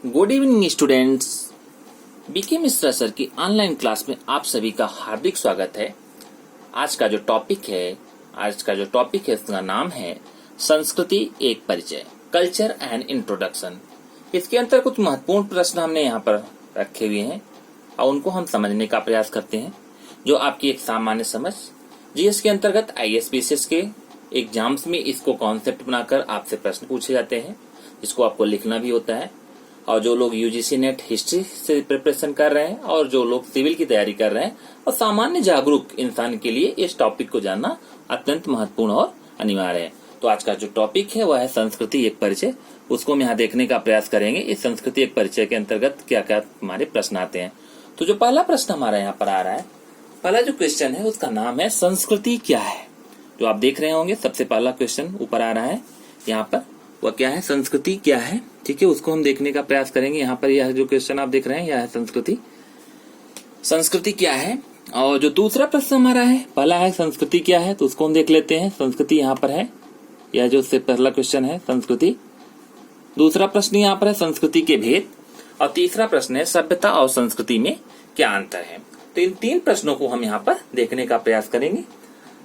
Good evening students. BK Mishra sir की online class में आप सभी का हार्दिक स्वागत है। आज का जो टॉपिक है उसका नाम है संस्कृति एक परिचय, कल्चर एंड इंट्रोडक्शन। इसके अंतर कुछ महत्वपूर्ण प्रश्न हमने यहाँ पर रखे हुए हैं और उनको हम समझने का प्रयास करते हैं, जो आपकी एक सामान्य समझ जीएस के अंतर्गत आईएएस के एग्जाम्स में इसको कॉन्सेप्ट बनाकर आपसे प्रश्न पूछे जाते हैं, इसको आपको लिखना भी होता है। और जो लोग यूजीसी नेट हिस्ट्री से प्रिपरेशन कर रहे हैं और जो लोग सिविल की तैयारी कर रहे हैं और सामान्य जागरूक इंसान के लिए इस टॉपिक को जानना अत्यंत महत्वपूर्ण और अनिवार्य है। तो आज का जो टॉपिक है वह है संस्कृति एक परिचय। उसको हम यहाँ देखने का प्रयास करेंगे। इस संस्कृति एक परिचय के अंतर्गत क्या क्या हमारे प्रश्न आते हैं। तो जो पहला प्रश्न हमारा यहाँ पर आ रहा है, पहला जो क्वेश्चन है उसका नाम है संस्कृति क्या है। जो आप देख रहे होंगे सबसे पहला क्वेश्चन ऊपर आ रहा है यहाँ पर, वह क्या है, संस्कृति क्या है। ठीक है, उसको हम देखने का प्रयास करेंगे। यहाँ पर यह जो क्वेश्चन आप देख रहे हैं यह है संस्कृति क्या है। और जो दूसरा प्रश्न हमारा है, पहला है संस्कृति क्या है, तो उसको हम देख लेते हैं। संस्कृति यहाँ पर है, यह जो उससे पहला क्वेश्चन है संस्कृति। दूसरा प्रश्न यहाँ पर है संस्कृति के भेद, और तीसरा प्रश्न है सभ्यता और संस्कृति में क्या अंतर है। तो इन तीन प्रश्नों को हम यहाँ पर देखने का प्रयास करेंगे।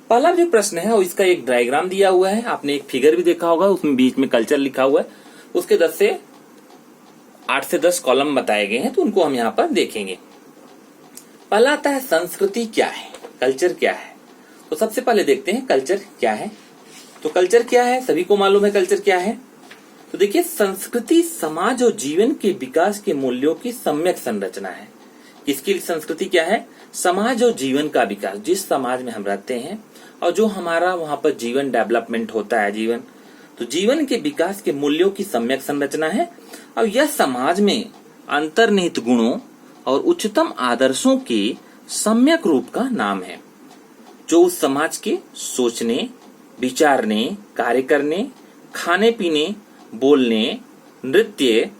पहला जो प्रश्न है और इसका एक डायग्राम दिया हुआ है, आपने एक फिगर भी देखा होगा, उसमें बीच में कल्चर लिखा हुआ है। उसके 8 से 10 कॉलम बताए गए हैं, तो उनको हम यहाँ पर देखेंगे। पहला आता है संस्कृति क्या है, कल्चर क्या है। तो सबसे पहले देखते हैं कल्चर क्या है। तो कल्चर क्या है, सभी को मालूम है कल्चर क्या है। तो देखिए, संस्कृति समाज और जीवन के विकास के मूल्यों की सम्यक संरचना है। किसकी संस्कृति क्या है, समाज और जीवन का विकास, जिस समाज में हम रहते हैं और जो हमारा वहां पर जीवन डेवलपमेंट होता है, तो जीवन के विकास के मूल्यों की सम्यक संरचना है। और यह समाज में अंतर्निहित गुणों और उच्चतम आदर्शों के सम्यक रूप का नाम है, जो उस समाज के सोचने, विचारने, कार्य करने, खाने पीने, बोलने, नृत्य,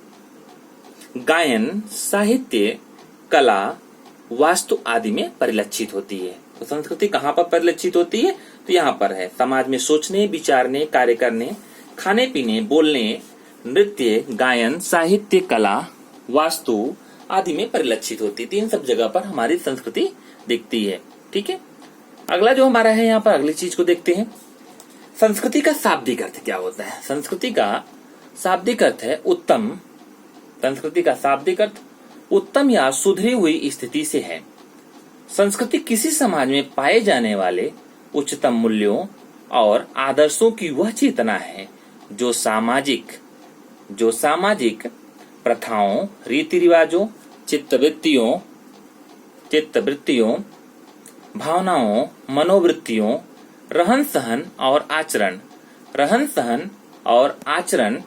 गायन, साहित्य, कला, वास्तु आदि में परिलक्षित होती है। तो संस्कृति कहाँ पर परिलक्षित होती है, तो यहाँ पर है, समाज में सोचने, विचारने, कार्य करने, खाने पीने, बोलने, नृत्य, गायन, साहित्य, कला, वास्तु आदि में परिलक्षित होती है। तीन सब जगह पर हमारी संस्कृति दिखती है। ठीक है, अगला जो हमारा है यहाँ पर, अगली चीज को देखते हैं। संस्कृति का शाब्दिक अर्थ क्या होता है। संस्कृति का शाब्दिक अर्थ है उत्तम। संस्कृति का शाब्दिक अर्थ उत्तम या सुधरी हुई स्थिति से है। संस्कृति किसी समाज में पाए जाने वाले उच्चतम मूल्यों और आदर्शों की वह चेतना है जो सामाजिक प्रथाओं, रीति रिवाजों, चित्तवृत्तियों, भावनाओं, मनोवृत्तियों, रहन सहन और आचरण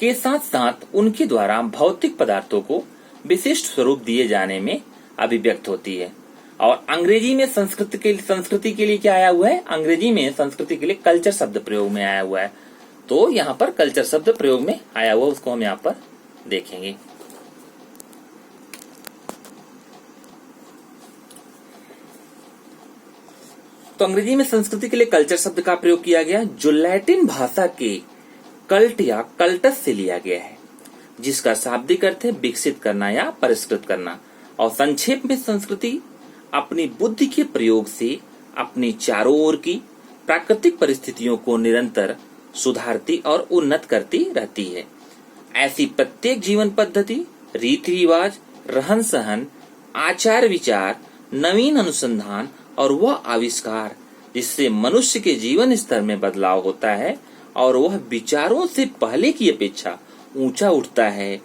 के साथ साथ उनके द्वारा भौतिक पदार्थों को विशिष्ट स्वरूप दिए जाने में अभिव्यक्त होती है। और अंग्रेजी में संस्कृति के लिए क्या आया हुआ है, अंग्रेजी में संस्कृति के लिए कल्चर शब्द प्रयोग में आया हुआ है। तो यहाँ पर कल्चर शब्द प्रयोग में आया हुआ, उसको हम यहाँ पर देखेंगे। तो अंग्रेजी में संस्कृति के लिए कल्चर शब्द का प्रयोग किया गया, जो लैटिन भाषा के कल्ट या कल्टस से लिया गया है, जिसका शाब्दिक अर्थ है विकसित करना या परिष्कृत करना। और संक्षेप में संस्कृति अपनी बुद्धि के प्रयोग से अपनी चारों ओर की प्राकृतिक परिस्थितियों को निरंतर सुधारती और उन्नत करती रहती है। ऐसी प्रत्येक जीवन पद्धति, रीति रिवाज, रहन सहन, आचार विचार, नवीन अनुसंधान और वह आविष्कार जिससे मनुष्य के जीवन स्तर में बदलाव होता है और वह विचारों से पहले की अपेक्षा ऊंचा उठता है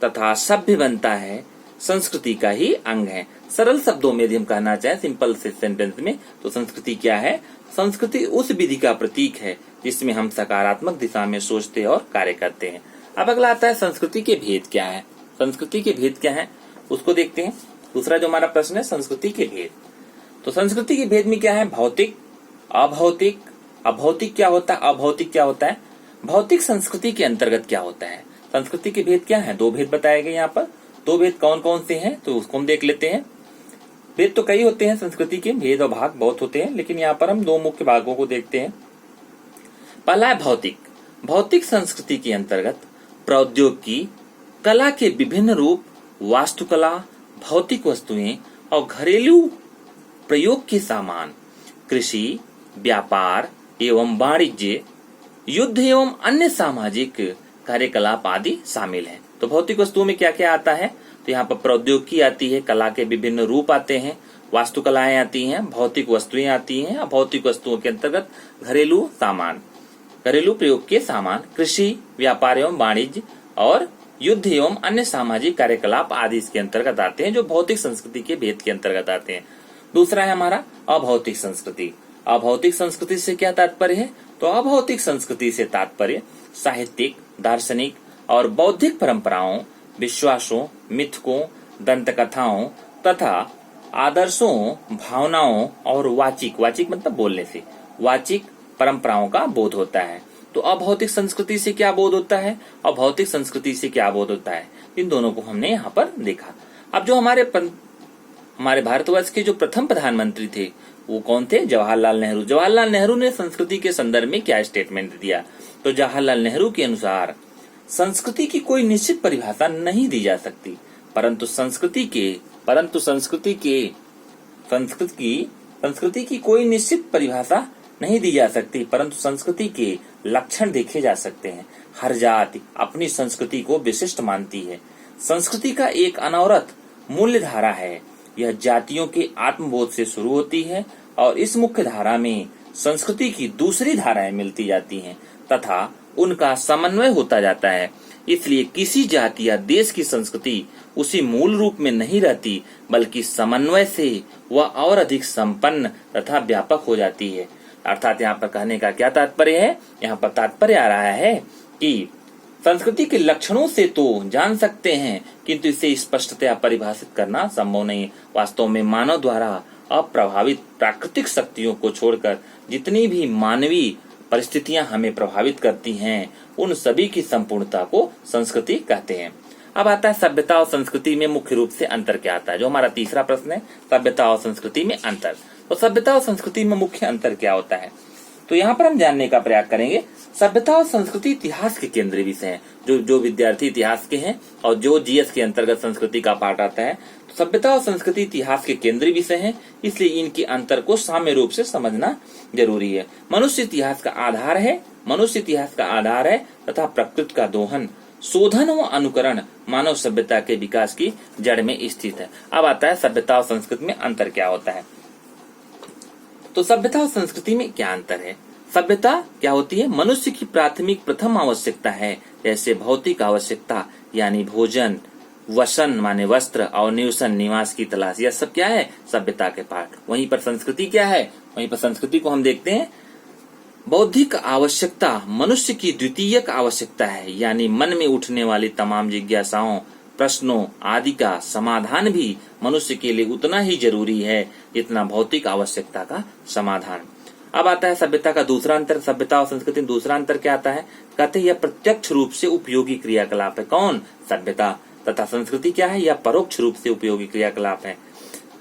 तथा सभ्य बनता है, संस्कृति का ही अंग है। सरल शब्दों में यदि हम कहना चाहें, सिंपल से सेंटेंस में, तो संस्कृति क्या है, संस्कृति उस विधि का प्रतीक है जिसमें हम सकारात्मक दिशा में सोचते और कार्य करते हैं। अब अगला आता है संस्कृति के भेद क्या है। संस्कृति के भेद क्या है उसको देखते हैं। दूसरा जो हमारा प्रश्न है संस्कृति के भेद। तो संस्कृति के भेद में क्या है, भौतिक, अभौतिक। अभौतिक क्या होता है, अभौतिक क्या होता है, भौतिक संस्कृति के अंतर्गत क्या होता है। संस्कृति के भेद क्या है, 2 भेद बताए गए यहाँ पर। 2 भेद कौन कौन से हैं, तो उसको हम देख लेते हैं। भेद तो कई होते हैं संस्कृति के, भेद और भाग बहुत होते हैं, लेकिन यहाँ पर हम 2 मुख्य भागों को देखते हैं। पहला है भौतिक। भौतिक संस्कृति के अंतर्गत प्रौद्योगिकी, कला के विभिन्न रूप, वास्तुकला, भौतिक वस्तुएं और घरेलू प्रयोग के सामान, कृषि, व्यापार एवं वाणिज्य, युद्ध एवं अन्य सामाजिक कार्यकलाप आदि शामिल हैं। तो भौतिक वस्तुओं में क्या क्या आता है? तो यहाँ पर प्रौद्योगिकी आती है, कला के विभिन्न रूप आते हैं, वास्तुकलाएं आती हैं, भौतिक वस्तुएं आती हैं और भौतिक वस्तुओं के अंतर्गत घरेलू सामान, घरेलू प्रयोग के सामान, कृषि, व्यापार एवं वाणिज्य और युद्ध एवं अन्य सामाजिक कार्यकलाप आदि इसके अंतर्गत आते हैं, जो भौतिक संस्कृति के भेद के अंतर्गत आते हैं। दूसरा है हमारा अभौतिक संस्कृति। अभौतिक संस्कृति से क्या तात्पर्य है? तो अभौतिक संस्कृति से तात्पर्य साहित्यिक, दार्शनिक और बौद्धिक परंपराओं, विश्वासों, मिथकों, दंत कथाओं तथा आदर्शों, भावनाओं और वाचिक मतलब बोलने से वाचिक परंपराओं का बोध होता है। तो अभौतिक संस्कृति से क्या बोध होता है और भौतिक संस्कृति से क्या बोध होता है, इन दोनों को हमने यहाँ पर देखा। अब जो हमारे भारतवर्ष के जो प्रथम प्रधानमंत्री थे वो कौन थे? जवाहरलाल नेहरू। जवाहरलाल नेहरू ने संस्कृति के संदर्भ में क्या स्टेटमेंट दिया? तो जवाहरलाल नेहरू के अनुसार संस्कृति की कोई निश्चित परिभाषा नहीं दी जा सकती, परंतु संस्कृति की कोई निश्चित परिभाषा नहीं दी जा सकती, परंतु संस्कृति के लक्षण देखे जा सकते हैं। हर जाति अपनी संस्कृति को विशिष्ट मानती है। संस्कृति का एक अनवरत मूल्य धारा है। यह जातियों के आत्मबोध से शुरू होती है और इस मुख्य धारा में संस्कृति की दूसरी धाराएं मिलती जाती हैं तथा उनका समन्वय होता जाता है। इसलिए किसी जाति या देश की संस्कृति उसी मूल रूप में नहीं रहती, बल्कि समन्वय से वह और अधिक संपन्न तथा व्यापक हो जाती है। अर्थात यहाँ पर कहने का क्या तात्पर्य है? यहाँ पर तात्पर्य आ रहा है कि संस्कृति के लक्षणों से तो जान सकते हैं, किंतु इसे स्पष्टतया परिभाषित करना संभव नहीं। वास्तव में मानव द्वारा अप्रभावित प्राकृतिक शक्तियों को छोड़कर जितनी भी मानवीय परिस्थितियां हमें प्रभावित करती हैं, उन सभी की संपूर्णता को संस्कृति कहते हैं। अब आता है सभ्यता और संस्कृति में मुख्य रूप से अंतर क्या आता है, जो हमारा तीसरा प्रश्न है, सभ्यता और संस्कृति में अंतर। तो सभ्यता और संस्कृति में मुख्य अंतर क्या होता है? तो यहाँ पर हम जानने का प्रयास करेंगे। सभ्यता और संस्कृति इतिहास के केंद्रीय विषय हैं। जो विद्यार्थी इतिहास के हैं और जो जीएस के अंतर्गत संस्कृति का पाठ आता है, तो सभ्यता और संस्कृति इतिहास के केंद्रीय विषय हैं, इसलिए इनके अंतर को साम्य रूप से समझना जरूरी है। मनुष्य इतिहास का आधार है तथा प्रकृति का दोहन, शोधन व अनुकरण मानव सभ्यता के विकास की जड़ में स्थित है। अब आता है सभ्यता और संस्कृति में अंतर क्या होता है। तो सभ्यता और संस्कृति में क्या अंतर है? सभ्यता क्या होती है? मनुष्य की प्राथमिक प्रथम आवश्यकता है, जैसे भौतिक आवश्यकता यानी भोजन, वसन माने वस्त्र और निवसन निवास की तलाश, यह सब क्या है? सभ्यता के पाठ। वहीं पर संस्कृति क्या है? वहीं पर संस्कृति को हम देखते हैं, बौद्धिक आवश्यकता मनुष्य की द्वितीयक आवश्यकता है, यानी मन में उठने वाली तमाम जिज्ञासाओं, प्रश्नों आदि का समाधान भी मनुष्य के लिए उतना ही जरूरी है जितना भौतिक आवश्यकता का समाधान। अब आता है सभ्यता का दूसरा अंतर। सभ्यता और संस्कृति में दूसरा अंतर क्या आता है? कहते हैं यह प्रत्यक्ष रूप से उपयोगी क्रियाकलाप है। कौन? सभ्यता। तथा संस्कृति क्या है? यह परोक्ष रूप से उपयोगी क्रियाकलाप है।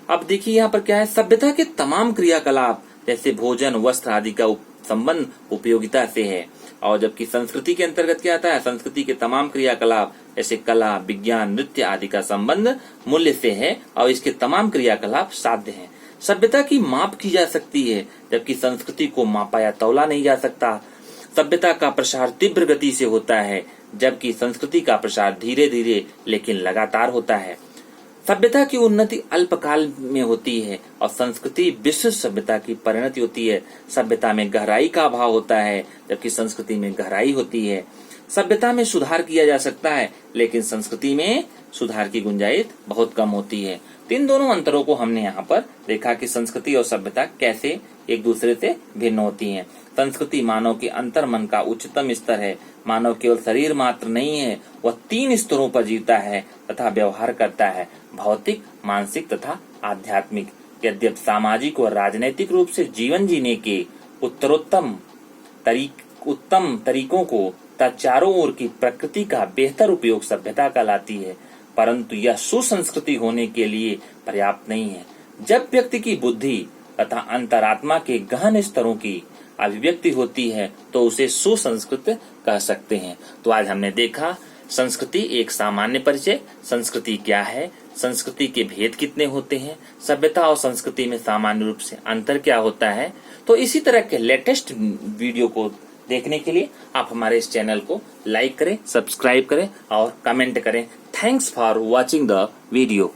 अब देखिए यहाँ पर क्या है, सभ्यता के तमाम क्रियाकलाप जैसे भोजन, वस्त्र आदि का संबंध उपयोगिता से है, और जबकि संस्कृति के अंतर्गत क्या आता है, संस्कृति के तमाम क्रियाकलाप जैसे कला, विज्ञान, नृत्य आदि का संबंध मूल्य से है और इसके तमाम क्रियाकलाप साध्य हैं। सभ्यता की माप की जा सकती है, जबकि संस्कृति को मापा या तौला नहीं जा सकता। सभ्यता का प्रसार तीव्र गति से होता है, जबकि संस्कृति का प्रसार धीरे धीरे लेकिन लगातार होता है। सभ्यता की उन्नति अल्पकाल में होती है और संस्कृति विश्व सभ्यता की परिणति होती है। सभ्यता में गहराई का अभाव होता है, जबकि संस्कृति में गहराई होती है। सभ्यता में सुधार किया जा सकता है, लेकिन संस्कृति में सुधार की गुंजाइश बहुत कम होती है। तो इन दोनों अंतरों को हमने यहाँ पर देखा कि संस्कृति और सभ्यता कैसे एक दूसरे से भिन्न होती हैं। संस्कृति मानव के अंतर मन का उच्चतम स्तर है। मानव केवल शरीर मात्र नहीं है, वह 3 स्तरों पर जीता है तथा व्यवहार करता है, भौतिक, मानसिक तथा आध्यात्मिक। यद्यप सामाजिक और राजनैतिक रूप से जीवन जीने के उत्तम तरीकों को चारों ओर की प्रकृति का बेहतर उपयोग सभ्यता कहलाती है, परंतु यह सुसंस्कृति होने के लिए पर्याप्त नहीं है। जब व्यक्ति की बुद्धि तथा अंतरात्मा के गहन स्तरों की अभिव्यक्ति होती है तो उसे सुसंस्कृत कह सकते हैं। तो आज हमने देखा संस्कृति एक सामान्य परिचय, संस्कृति क्या है, संस्कृति के भेद कितने होते हैं, सभ्यता और संस्कृति में सामान्य रूप से अंतर क्या होता है। तो इसी तरह के लेटेस्ट वीडियो को देखने के लिए आप हमारे इस चैनल को लाइक करें, सब्सक्राइब करें और कमेंट करें। Thanks for watching the video.